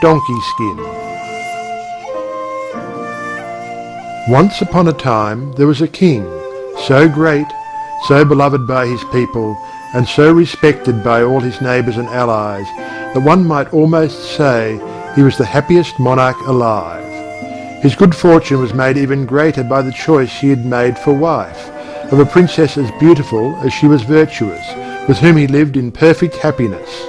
donkey skin. Once upon a time there was a king, so great, so beloved by his people, and so respected by all his neighbours and allies, that one might almost say he was the happiest monarch alive. His good fortune was made even greater by the choice he had made for wife, of a princess as beautiful as she was virtuous, with whom he lived in perfect happiness.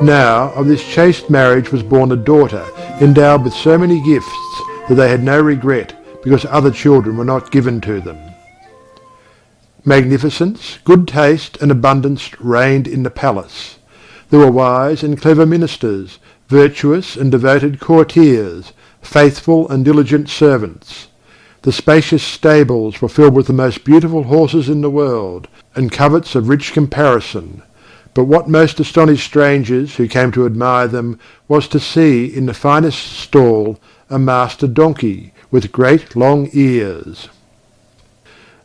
Now of this chaste marriage was born a daughter, endowed with so many gifts that they had no regret, because other children were not given to them. Magnificence, good taste, and abundance reigned in the palace. There were wise and clever ministers, virtuous and devoted courtiers, faithful and diligent servants. The spacious stables were filled with the most beautiful horses in the world, and coverts of rich comparison. But what most astonished strangers who came to admire them was to see in the finest stall a master donkey, with great long ears.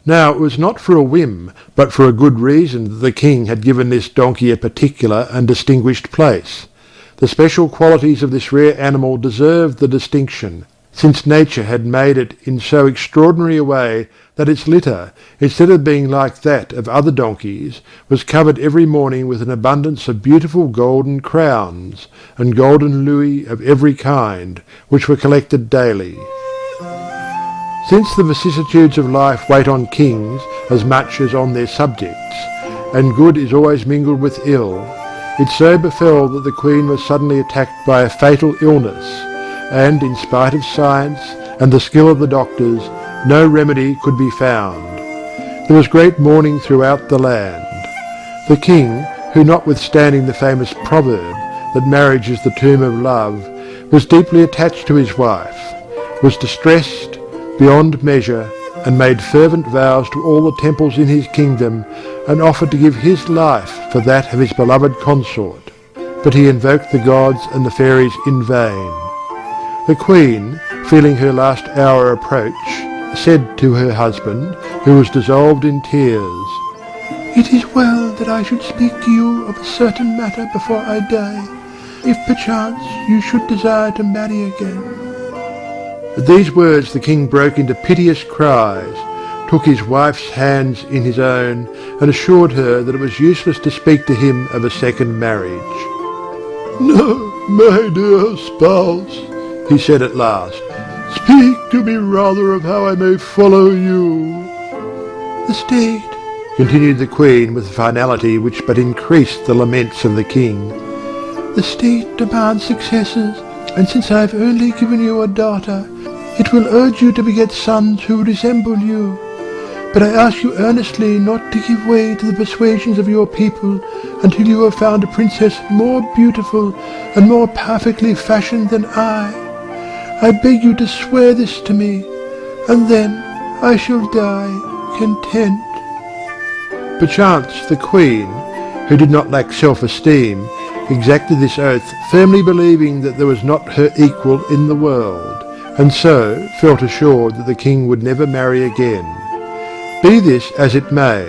Now it was not for a whim, but for a good reason that the king had given this donkey a particular and distinguished place. The special qualities of this rare animal deserved the distinction, since nature had made it in so extraordinary a way that its litter, instead of being like that of other donkeys, was covered every morning with an abundance of beautiful golden crowns, and golden louis of every kind, which were collected daily. Since the vicissitudes of life wait on kings as much as on their subjects, and good is always mingled with ill, it so befell that the Queen was suddenly attacked by a fatal illness, and in spite of science and the skill of the doctors, no remedy could be found. There was great mourning throughout the land. The king, who notwithstanding the famous proverb that marriage is the tomb of love, was deeply attached to his wife, was distressed beyond measure, and made fervent vows to all the temples in his kingdom, and offered to give his life for that of his beloved consort. But he invoked the gods and the fairies in vain. The Queen, feeling her last hour approach, said to her husband, who was dissolved in tears, "It is well that I should speak to you of a certain matter before I die, if perchance you should desire to marry again." At these words the king broke into piteous cries, took his wife's hands in his own, and assured her that it was useless to speak to him of a second marriage. "No, my dear spouse," he said at last, "speak to me rather of how I may follow you." "The state," continued the Queen with a finality which but increased the laments of the king, "the state demands successors, and since I have only given you a daughter, it will urge you to beget sons who resemble you. But I ask you earnestly not to give way to the persuasions of your people until you have found a princess more beautiful and more perfectly fashioned than I. I beg you to swear this to me, and then I shall die content." Perchance the Queen, who did not lack self-esteem, exacted this oath, firmly believing that there was not her equal in the world, and so felt assured that the king would never marry again. Be this as it may,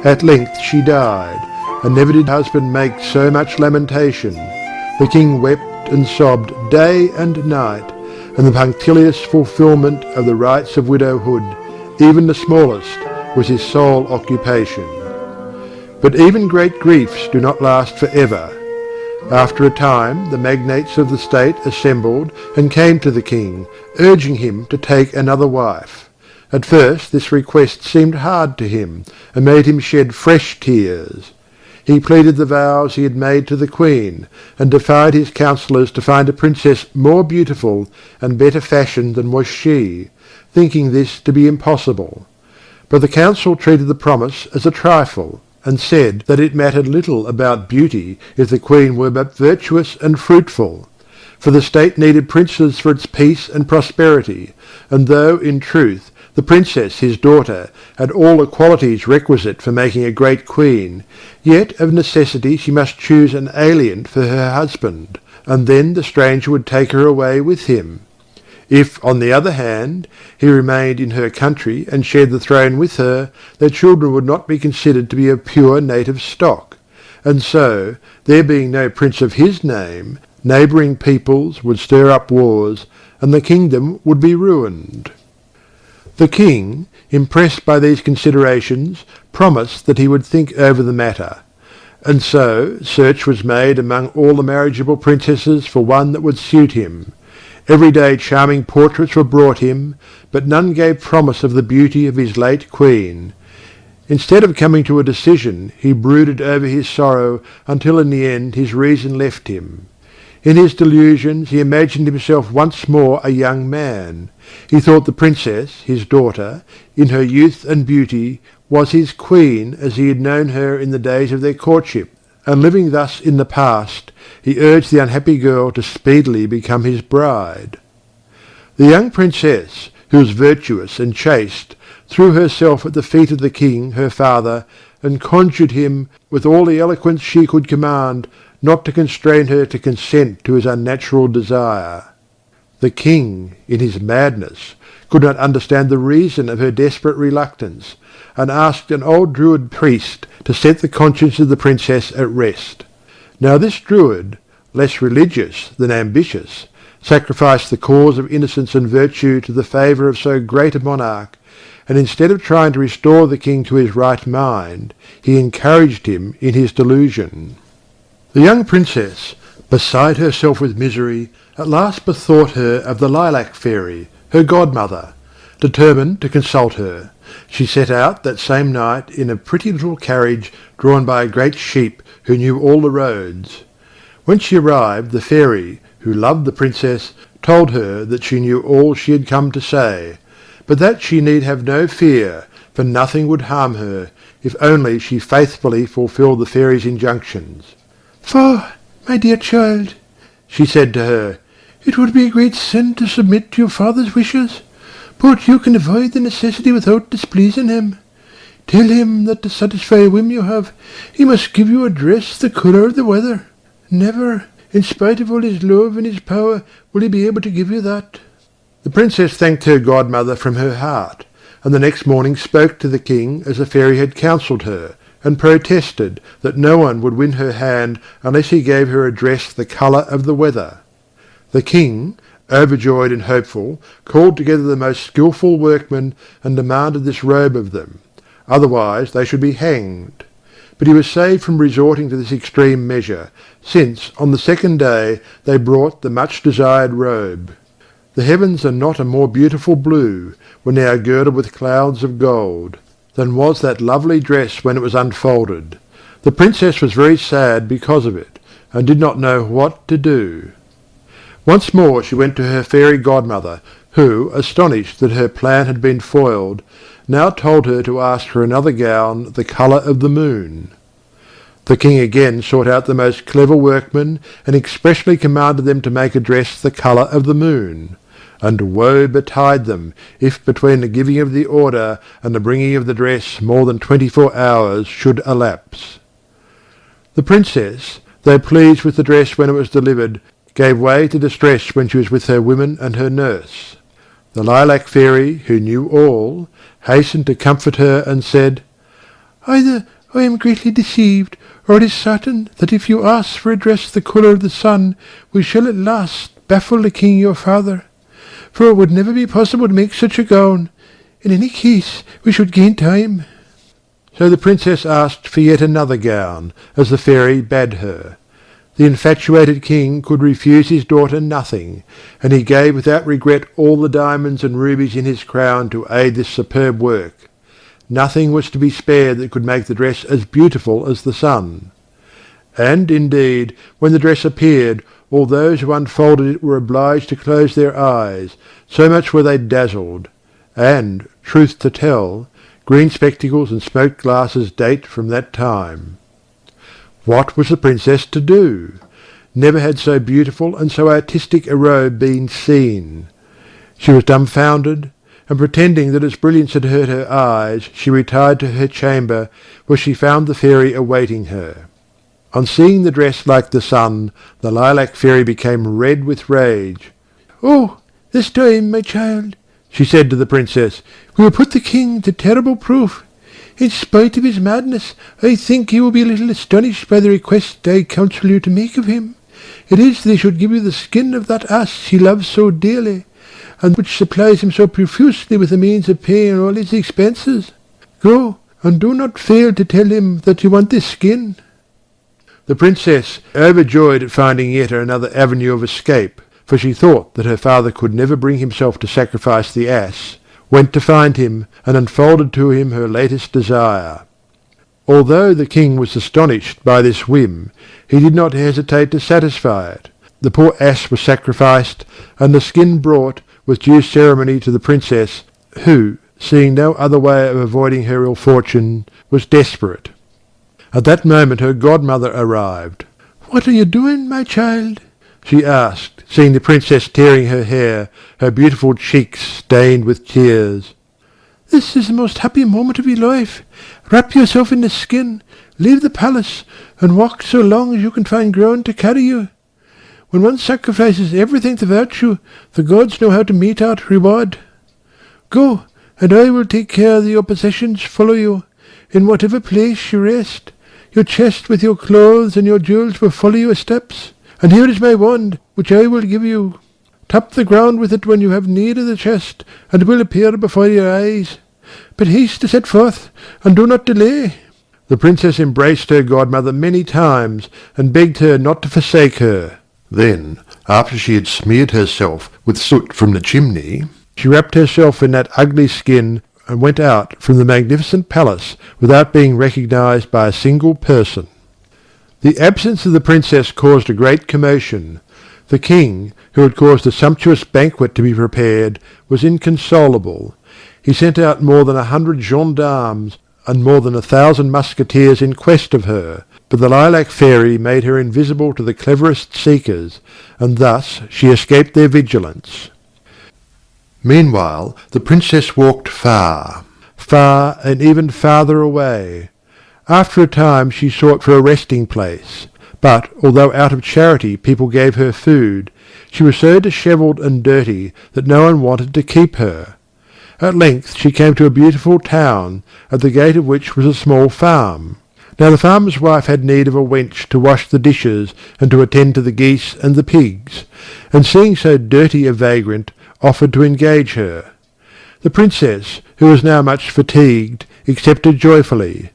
at length she died, and never did husband make so much lamentation. The king wept and sobbed day and night, and the punctilious fulfilment of the rites of widowhood, even the smallest, was his sole occupation. But even great griefs do not last for ever. After a time the magnates of the state assembled and came to the king, urging him to take another wife. At first this request seemed hard to him, and made him shed fresh tears. He pleaded the vows he had made to the Queen, and defied his counsellors to find a princess more beautiful and better fashioned than was she, thinking this to be impossible. But the council treated the promise as a trifle, and said that it mattered little about beauty if the Queen were but virtuous and fruitful. For the state needed princes for its peace and prosperity, and though, in truth, the princess, his daughter, had all the qualities requisite for making a great queen, yet of necessity she must choose an alien for her husband, and then the stranger would take her away with him. If, on the other hand, he remained in her country and shared the throne with her, their children would not be considered to be of pure native stock, and so, there being no prince of his name, neighbouring peoples would stir up wars, and the kingdom would be ruined. The king, impressed by these considerations, promised that he would think over the matter, and so search was made among all the marriageable princesses for one that would suit him. Every day charming portraits were brought him, but none gave promise of the beauty of his late queen. Instead of coming to a decision, he brooded over his sorrow until in the end his reason left him. In his delusions he imagined himself once more a young man. He thought the princess, his daughter, in her youth and beauty, was his queen as he had known her in the days of their courtship, and living thus in the past, he urged the unhappy girl to speedily become his bride. The young princess, who was virtuous and chaste, threw herself at the feet of the king, her father, and conjured him, with all the eloquence she could command, not to constrain her to consent to his unnatural desire. The king, in his madness, could not understand the reason of her desperate reluctance, and asked an old Druid priest to set the conscience of the princess at rest. Now this Druid, less religious than ambitious, sacrificed the cause of innocence and virtue to the favour of so great a monarch, and instead of trying to restore the king to his right mind, he encouraged him in his delusion. The young princess, beside herself with misery, at last bethought her of the Lilac Fairy, her godmother. Determined to consult her, she set out that same night in a pretty little carriage drawn by a great sheep who knew all the roads. When she arrived, the fairy, who loved the princess, told her that she knew all she had come to say, but that she need have no fear, for nothing would harm her, if only she faithfully fulfilled the fairy's injunctions. "For, my dear child," she said to her, "it would be a great sin to submit to your father's wishes, but you can avoid the necessity without displeasing him. Tell him that to satisfy a whim you have, he must give you a dress the colour of the weather. Never, in spite of all his love and his power, will he be able to give you that." The princess thanked her godmother from her heart, and the next morning spoke to the king as the fairy had counselled her, and protested that no one would win her hand unless he gave her a dress the colour of the weather. The king, overjoyed and hopeful, called together the most skilful workmen and demanded this robe of them, otherwise they should be hanged. But he was saved from resorting to this extreme measure, since on the second day they brought the much desired robe. The heavens are not a more beautiful blue, when they are girdled with clouds of gold, than was that lovely dress when it was unfolded. The princess was very sad because of it, and did not know what to do. Once more she went to her fairy godmother, who, astonished that her plan had been foiled, now told her to ask for another gown the colour of the moon. The king again sought out the most clever workmen, and expressly commanded them to make a dress the colour of the moon. And woe betide them, if between the giving of the order and the bringing of the dress more than 24 hours should elapse. The princess, though pleased with the dress when it was delivered, gave way to distress when she was with her women and her nurse. The Lilac Fairy, who knew all, hastened to comfort her and said, "Either I am greatly deceived, or it is certain that if you ask for a dress the colour of the sun, we shall at last baffle the king your father. For it would never be possible to make such a gown. In any case, we should gain time." So the princess asked for yet another gown, as the fairy bade her. The infatuated king could refuse his daughter nothing, and he gave without regret all the diamonds and rubies in his crown to aid this superb work. Nothing was to be spared that could make the dress as beautiful as the sun. And, indeed, when the dress appeared, all those who unfolded it were obliged to close their eyes, so much were they dazzled. And, truth to tell, green spectacles and smoked glasses date from that time. What was the princess to do? Never had so beautiful and so artistic a robe been seen. She was dumbfounded, and pretending that its brilliance had hurt her eyes, she retired to her chamber, where she found the fairy awaiting her. On seeing the dress like the sun, the Lilac Fairy became red with rage. "Oh, this time, my child," she said to the princess, "we will put the king to terrible proof. In spite of his madness, I think he will be a little astonished by the request I counsel you to make of him. It is that he should give you the skin of that ass he loves so dearly, and which supplies him so profusely with the means of paying all his expenses. Go, and do not fail to tell him that you want this skin." The princess, overjoyed at finding yet another avenue of escape, for she thought that her father could never bring himself to sacrifice the ass, went to find him, and unfolded to him her latest desire. Although the king was astonished by this whim, he did not hesitate to satisfy it. The poor ass was sacrificed, and the skin brought with due ceremony to the princess, who, seeing no other way of avoiding her ill fortune, was desperate. At that moment her godmother arrived. "What are you doing, my child?" she asked, seeing the princess tearing her hair, her beautiful cheeks stained with tears. "This is the most happy moment of your life. Wrap yourself in the skin, leave the palace, and walk so long as you can find ground to carry you. When one sacrifices everything to virtue, the gods know how to mete out reward. Go, and I will take care that your possessions follow you, in whatever place you rest. Your chest with your clothes and your jewels will follow your steps. And here is my wand, which I will give you. Tap the ground with it when you have need of the chest, and it will appear before your eyes. But haste to set forth, and do not delay." The princess embraced her godmother many times, and begged her not to forsake her. Then, after she had smeared herself with soot from the chimney, she wrapped herself in that ugly skin, and went out from the magnificent palace without being recognized by a single person. The absence of the princess caused a great commotion. The king, who had caused a sumptuous banquet to be prepared, was inconsolable. He sent out more than 100 gendarmes and more than 1,000 musketeers in quest of her, but the lilac fairy made her invisible to the cleverest seekers, and thus she escaped their vigilance. Meanwhile the princess walked far, far and even farther away. After a time she sought for a resting place, but although out of charity people gave her food, she was so dishevelled and dirty that no one wanted to keep her. At length she came to a beautiful town, at the gate of which was a small farm. Now the farmer's wife had need of a wench to wash the dishes and to attend to the geese and the pigs, and seeing so dirty a vagrant, offered to engage her. The princess, who was now much fatigued, accepted joyfully.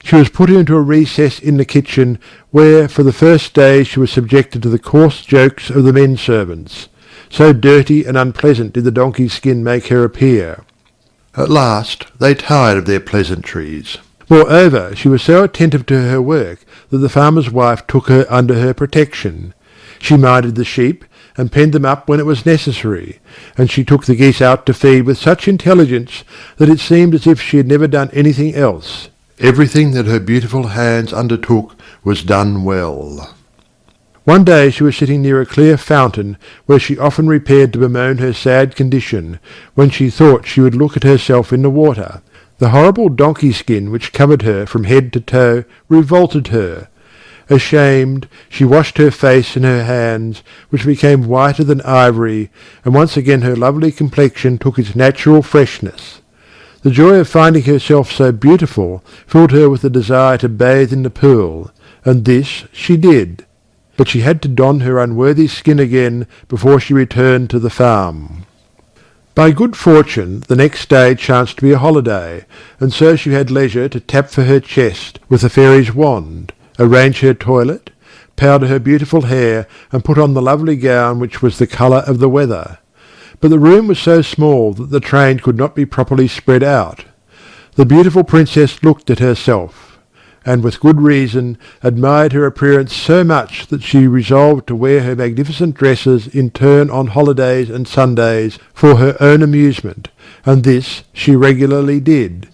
She was put into a recess in the kitchen, where for the first day she was subjected to the coarse jokes of the men servants. So dirty and unpleasant did the donkey skin make her appear. At last they tired of their pleasantries. Moreover, she was so attentive to her work that the farmer's wife took her under her protection. She minded the sheep, and penned them up when it was necessary, and she took the geese out to feed with such intelligence that it seemed as if she had never done anything else. Everything that her beautiful hands undertook was done well. One day she was sitting near a clear fountain, where she often repaired to bemoan her sad condition, when she thought she would look at herself in the water. The horrible donkey skin which covered her from head to toe revolted her. Ashamed, she washed her face and her hands, which became whiter than ivory, and once again her lovely complexion took its natural freshness. The joy of finding herself so beautiful filled her with the desire to bathe in the pool, and this she did. But she had to don her unworthy skin again before she returned to the farm. By good fortune the next day chanced to be a holiday, and so she had leisure to tap for her chest with the fairy's wand, arrange her toilet, powder her beautiful hair, and put on the lovely gown which was the colour of the weather. But the room was so small that the train could not be properly spread out. The beautiful princess looked at herself, and with good reason admired her appearance so much that she resolved to wear her magnificent dresses in turn on holidays and Sundays for her own amusement, and this she regularly did.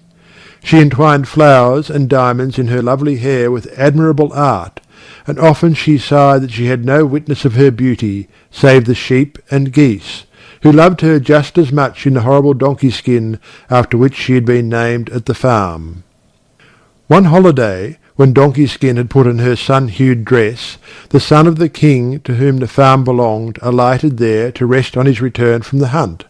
She entwined flowers and diamonds in her lovely hair with admirable art, and often she sighed that she had no witness of her beauty save the sheep and geese, who loved her just as much in the horrible donkey skin after which she had been named at the farm. One holiday, when Donkey Skin had put on her sun-hued dress, the son of the king to whom the farm belonged alighted there to rest on his return from the hunt.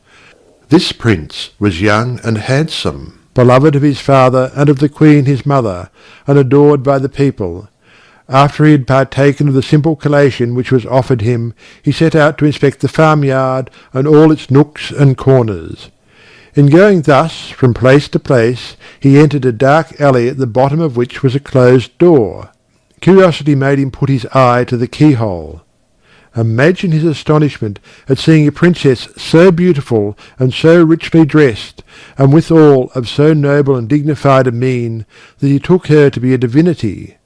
This prince was young and handsome, beloved of his father and of the queen his mother, and adored by the people. After he had partaken of the simple collation which was offered him, he set out to inspect the farmyard and all its nooks and corners. In going thus from place to place, he entered a dark alley at the bottom of which was a closed door. Curiosity made him put his eye to the keyhole. Imagine his astonishment at seeing a princess so beautiful and so richly dressed, and withal of so noble and dignified a mien, that he took her to be a divinity.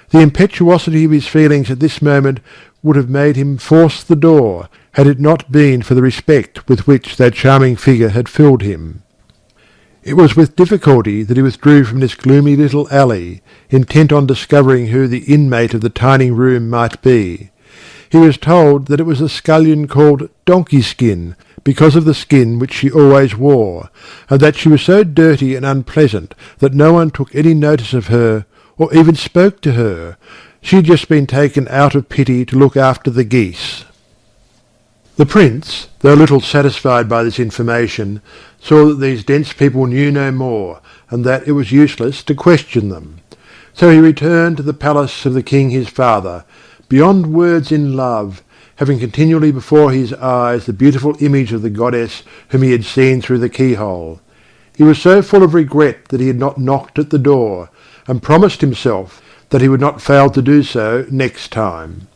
The impetuosity of his feelings at this moment would have made him force the door, had it not been for the respect with which that charming figure had filled him. It was with difficulty that he withdrew from this gloomy little alley, intent on discovering who the inmate of the tiny room might be. He was told that it was a scullion called Donkey Skin, because of the skin which she always wore, and that she was so dirty and unpleasant that no one took any notice of her, or even spoke to her. She had just been taken out of pity to look after the geese. The prince, though little satisfied by this information, saw that these dense people knew no more, and that it was useless to question them. So he returned to the palace of the king his father, beyond words in love, having continually before his eyes the beautiful image of the goddess whom he had seen through the keyhole. He was so full of regret that he had not knocked at the door, and promised himself that he would not fail to do so next time.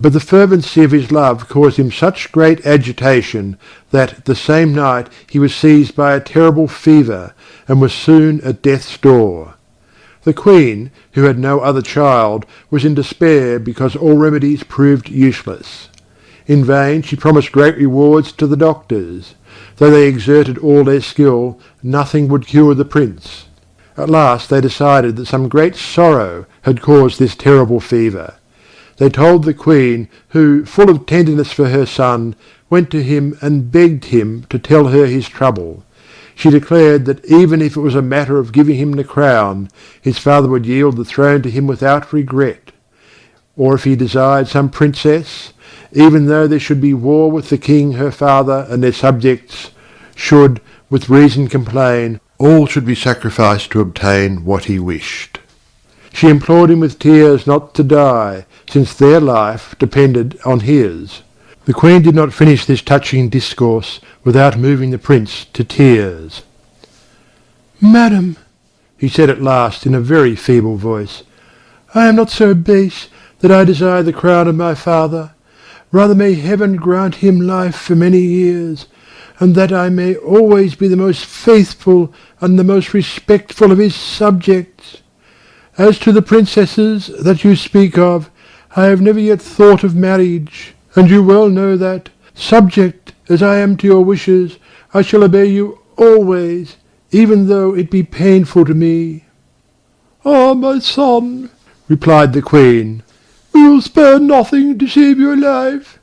But the fervency of his love caused him such great agitation that the same night he was seized by a terrible fever, and was soon at death's door. The queen, who had no other child, was in despair because all remedies proved useless. In vain she promised great rewards to the doctors. Though they exerted all their skill, nothing would cure the prince. At last they decided that some great sorrow had caused this terrible fever. They told the queen, who, full of tenderness for her son, went to him and begged him to tell her his trouble. She declared that even if it was a matter of giving him the crown, his father would yield the throne to him without regret. Or if he desired some princess, even though there should be war with the king her father and their subjects, should, with reason complain, all should be sacrificed to obtain what he wished. She implored him with tears not to die, since their life depended on his. The queen did not finish this touching discourse without moving the prince to tears. "Madam," he said at last in a very feeble voice, "I am not so base that I desire the crown of my father. Rather may heaven grant him life for many years, and that I may always be the most faithful and the most respectful of his subjects. As to the princesses that you speak of, I have never yet thought of marriage, and you well know that, subject as I am to your wishes, I shall obey you always, even though it be painful to me." "Ah, my son," replied the queen, "we will spare nothing to save your life.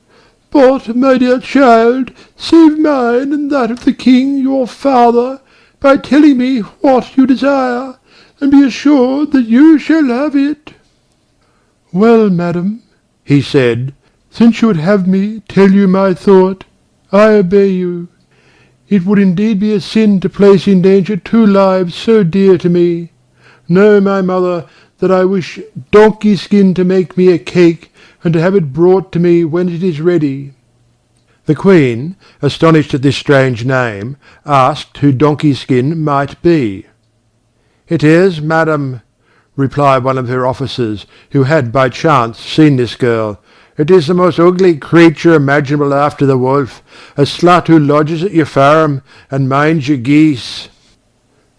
But, my dear child, save mine and that of the king your father, by telling me what you desire, and be assured that you shall have it." "Well, madam," he said, "since you would have me tell you my thought, I obey you. It would indeed be a sin to place in danger two lives so dear to me. Know, my mother, that I wish Donkey Skin to make me a cake, and to have it brought to me when it is ready." The queen, astonished at this strange name, asked who Donkey Skin might be. "It is, madam," replied one of her officers, who had by chance seen this girl, "it is the most ugly creature imaginable after the wolf, a slut who lodges at your farm and minds your geese."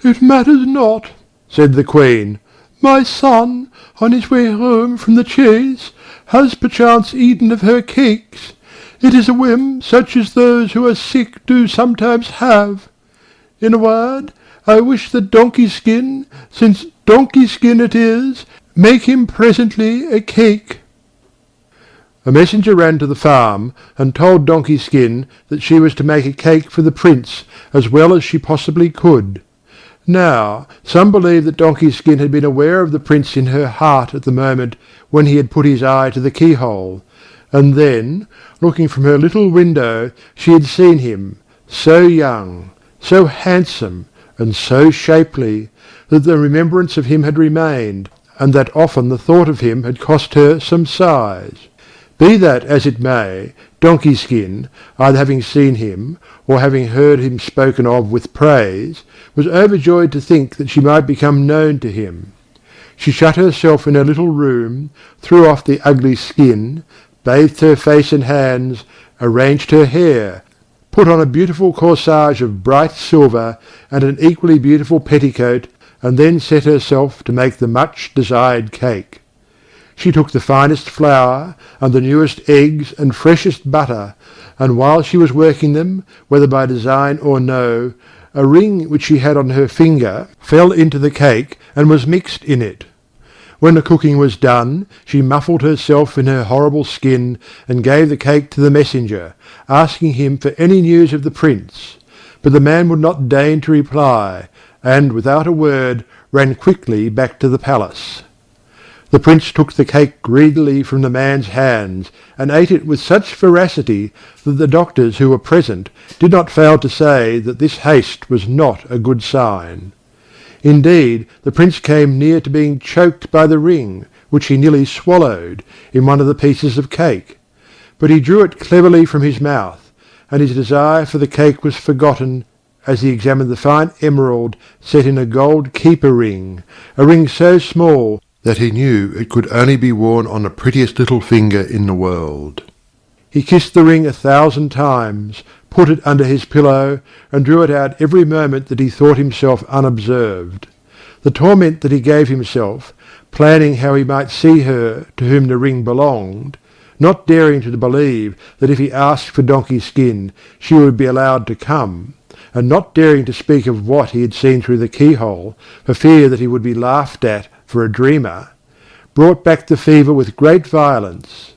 "It matters not," said the queen. "My son, on his way home from the chase, has perchance eaten of her cakes. It is a whim such as those who are sick do sometimes have. In a word, I wish that Donkey Skin, since Donkey Skin it is, make him presently a cake." A messenger ran to the farm, and told Donkey Skin that she was to make a cake for the prince as well as she possibly could. Now, some believed that Donkey Skin had been aware of the prince in her heart at the moment when he had put his eye to the keyhole, and then, looking from her little window, she had seen him, so young, so handsome, and so shapely, that the remembrance of him had remained, and that often the thought of him had cost her some sighs. Be that as it may, Donkey-skin, either having seen him, or having heard him spoken of with praise, was overjoyed to think that she might become known to him. She shut herself in her little room, threw off the ugly skin, bathed her face and hands, arranged her hair, put on a beautiful corsage of bright silver, and an equally beautiful petticoat, and then set herself to make the much desired cake. She took the finest flour, and the newest eggs and freshest butter, and while she was working them, whether by design or no, a ring which she had on her finger fell into the cake and was mixed in it. When the cooking was done, she muffled herself in her horrible skin, and gave the cake to the messenger, asking him for any news of the prince. But the man would not deign to reply, and without a word ran quickly back to the palace. The prince took the cake greedily from the man's hands, and ate it with such voracity that the doctors who were present did not fail to say that this haste was not a good sign. Indeed, the prince came near to being choked by the ring, which he nearly swallowed, in one of the pieces of cake. But he drew it cleverly from his mouth, and his desire for the cake was forgotten as he examined the fine emerald set in a gold keeper ring, a ring so small that he knew it could only be worn on the prettiest little finger in the world. He kissed the ring 1,000 times, put it under his pillow, and drew it out every moment that he thought himself unobserved. The torment that he gave himself, planning how he might see her to whom the ring belonged, not daring to believe that if he asked for Donkey-skin she would be allowed to come, and not daring to speak of what he had seen through the keyhole, for fear that he would be laughed at for a dreamer, brought back the fever with great violence.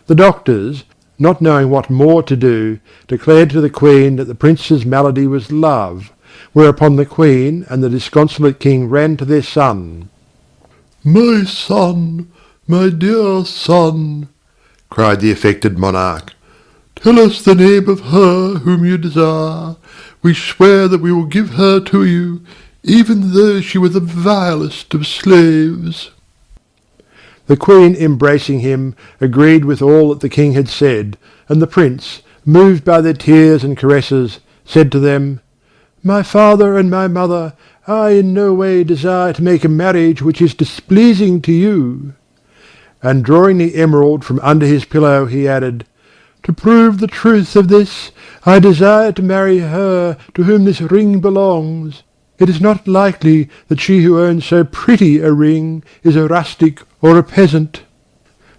The doctors, not knowing what more to do, declared to the queen that the prince's malady was love, whereupon the queen and the disconsolate king ran to their son. "My son, my dear son," cried the affected monarch, "tell us the name of her whom you desire. We swear that we will give her to you, even though she were the vilest of slaves." The queen, embracing him, agreed with all that the king had said, and the prince, moved by their tears and caresses, said to them, "My father and my mother, I in no way desire to make a marriage which is displeasing to you." And drawing the emerald from under his pillow, he added, "To prove the truth of this, I desire to marry her to whom this ring belongs. It is not likely that she who owns so pretty a ring is a rustic or a peasant."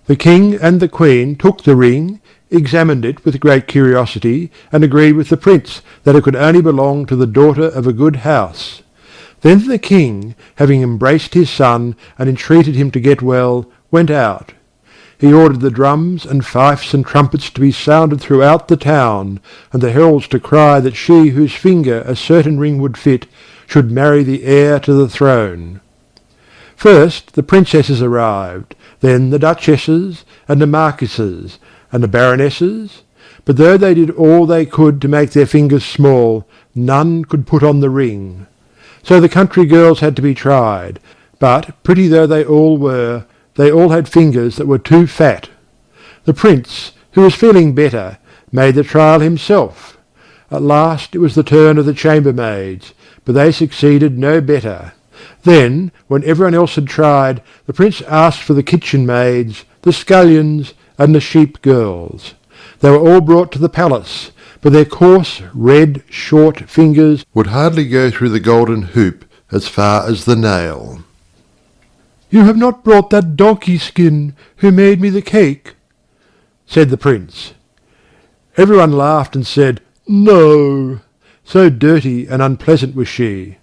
The king and the queen took the ring, examined it with great curiosity, and agreed with the prince that it could only belong to the daughter of a good house. Then the king, having embraced his son and entreated him to get well, went out. He ordered the drums and fifes and trumpets to be sounded throughout the town, and the heralds to cry that she whose finger a certain ring would fit should marry the heir to the throne. First the princesses arrived, then the duchesses, and the marquises, and the baronesses, but though they did all they could to make their fingers small, none could put on the ring. So the country girls had to be tried, but, pretty though they all were, they all had fingers that were too fat. The prince, who was feeling better, made the trial himself. At last it was the turn of the chambermaids, but they succeeded no better. Then, when everyone else had tried, the prince asked for the kitchen maids, the scullions, and the sheep girls. They were all brought to the palace, but their coarse, red, short fingers would hardly go through the golden hoop as far as the nail. "You have not brought that Donkey-skin who made me the cake," said the prince. Everyone laughed and said, "No," so dirty and unpleasant was she.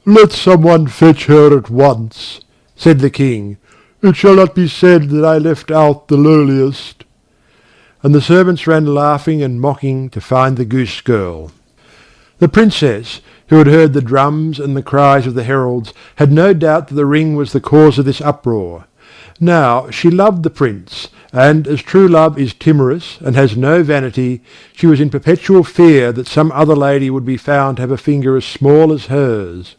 "Let some one fetch her at once," said the king. "It shall not be said that I left out the lowliest." And the servants ran laughing and mocking to find the goose girl. The princess, who had heard the drums and the cries of the heralds, had no doubt that the ring was the cause of this uproar. Now she loved the prince, and as true love is timorous and has no vanity, she was in perpetual fear that some other lady would be found to have a finger as small as hers.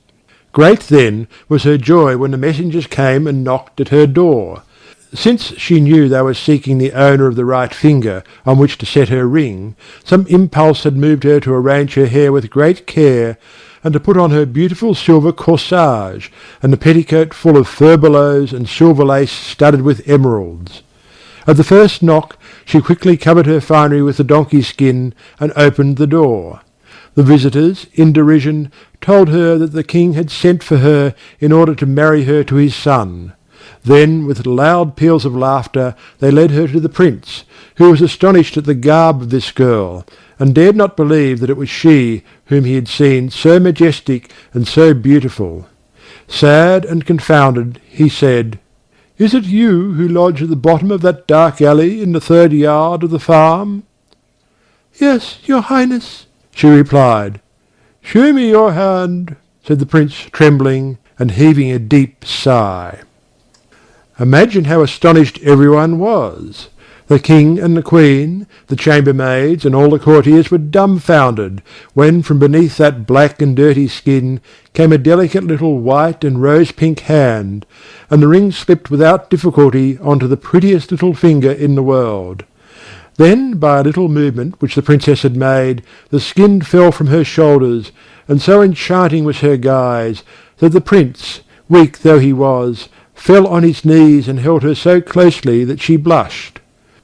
Great then was her joy when the messengers came and knocked at her door. Since she knew they were seeking the owner of the right finger on which to set her ring, some impulse had moved her to arrange her hair with great care, and to put on her beautiful silver corsage, and a petticoat full of furbelows and silver lace studded with emeralds. At the first knock she quickly covered her finery with the donkey skin, and opened the door. The visitors, in derision, told her that the king had sent for her in order to marry her to his son. Then, with loud peals of laughter, they led her to the prince, who was astonished at the garb of this girl, and dared not believe that it was she whom he had seen so majestic and so beautiful. Sad and confounded, he said, "Is it you who lodge at the bottom of that dark alley in the 3rd yard of the farm?" "Yes, your highness," she replied. "Show me your hand," said the prince, trembling, and heaving a deep sigh. Imagine how astonished everyone was. The king and the queen, the chambermaids, and all the courtiers were dumbfounded, when from beneath that black and dirty skin came a delicate little white and rose-pink hand, and the ring slipped without difficulty on to the prettiest little finger in the world. Then, by a little movement which the princess had made, the skin fell from her shoulders, and so enchanting was her guise, that the prince, weak though he was, fell on his knees and held her so closely that she blushed.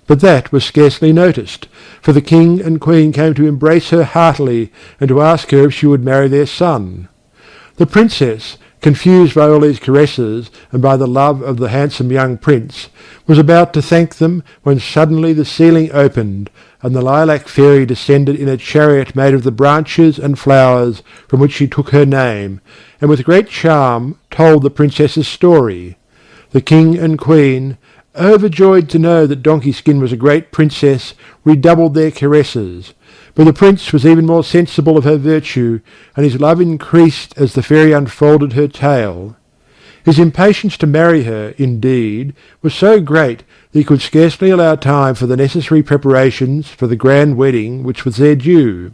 But that was scarcely noticed, for the king and queen came to embrace her heartily, and to ask her if she would marry their son. The princess, confused by all these caresses, and by the love of the handsome young prince, was about to thank them, when suddenly the ceiling opened, and the lilac fairy descended in a chariot made of the branches and flowers from which she took her name, and with great charm told the princess's story. The king and queen, overjoyed to know that Donkey Skin was a great princess, redoubled their caresses. But the prince was even more sensible of her virtue, and his love increased as the fairy unfolded her tale. His impatience to marry her, indeed, was so great that he could scarcely allow time for the necessary preparations for the grand wedding which was their due.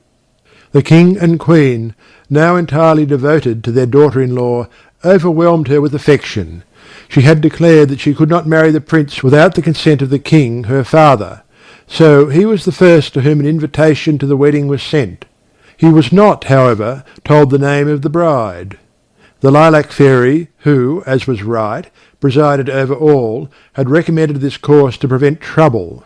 The king and queen, now entirely devoted to their daughter-in-law, overwhelmed her with affection. She had declared that she could not marry the prince without the consent of the king, her father, so he was the first to whom an invitation to the wedding was sent. He was not, however, told the name of the bride. The lilac fairy, who, as was right, presided over all, had recommended this course to prevent trouble.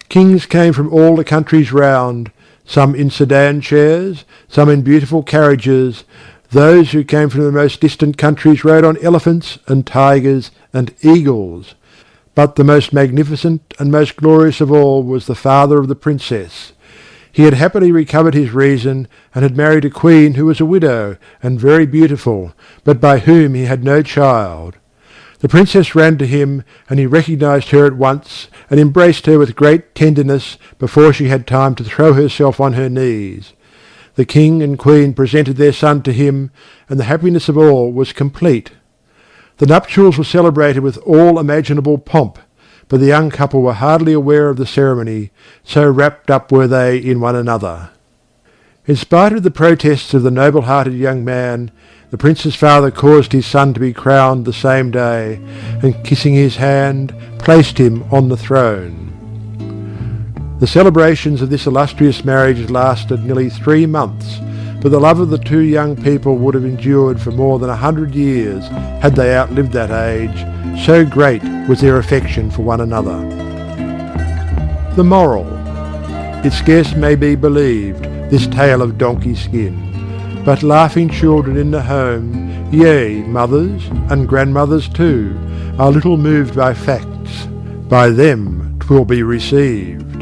Kings came from all the countries round, some in sedan chairs, some in beautiful carriages. Those who came from the most distant countries rode on elephants and tigers and eagles. But the most magnificent and most glorious of all was the father of the princess. He had happily recovered his reason, and had married a queen who was a widow and very beautiful, but by whom he had no child. The princess ran to him, and he recognized her at once, and embraced her with great tenderness before she had time to throw herself on her knees. The king and queen presented their son to him, and the happiness of all was complete. The nuptials were celebrated with all imaginable pomp, but the young couple were hardly aware of the ceremony, so wrapped up were they in one another. In spite of the protests of the noble-hearted young man, the prince's father caused his son to be crowned the same day, and kissing his hand, placed him on the throne. The celebrations of this illustrious marriage lasted nearly 3 months, but the love of the two young people would have endured for more than 100 years had they outlived that age, so great was their affection for one another. The moral. It scarce may be believed, this tale of Donkey Skin, but laughing children in the home, yea, mothers and grandmothers too, are little moved by facts. By them 'twill be received.